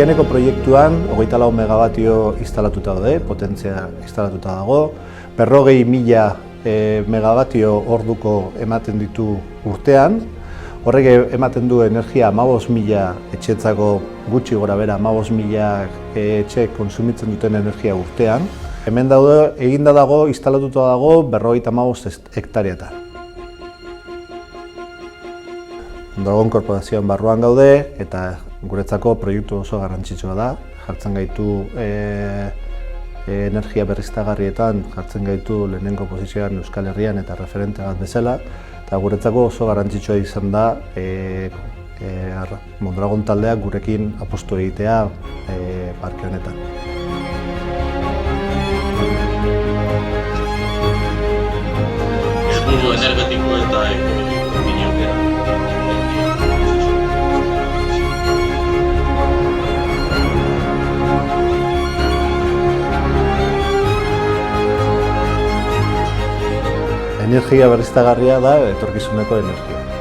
Ekianeko proiektuan 24 megabatio instalatuta daude, potentzia instalatuta dago, 40.000 megabatio orduko ematen ditu urtean. Horrek ematen du energia 15.000 etxeetzako gutxi gora bera 15.000 etxe konsumitzen duten energia urtean. Hemen daude, eginda dago, instalatuta dago 55 hektariatan. Dragon Korporazioan barruan gaude eta guretzako proiektu oso garrantzitsua da. Jartzen gaitu energia berriztagarrietan, jartzen gaitu lehenengo posizioan Euskal Herrian eta referente bat bezala. Eta guretzako oso garrantzitsua izan da Mondragon taldeak gurekin apustu egitea parke honetan. Helburu energetiko eta ekonomiko kombinatzea. Energia berriztagarria da etorkizuneko energia.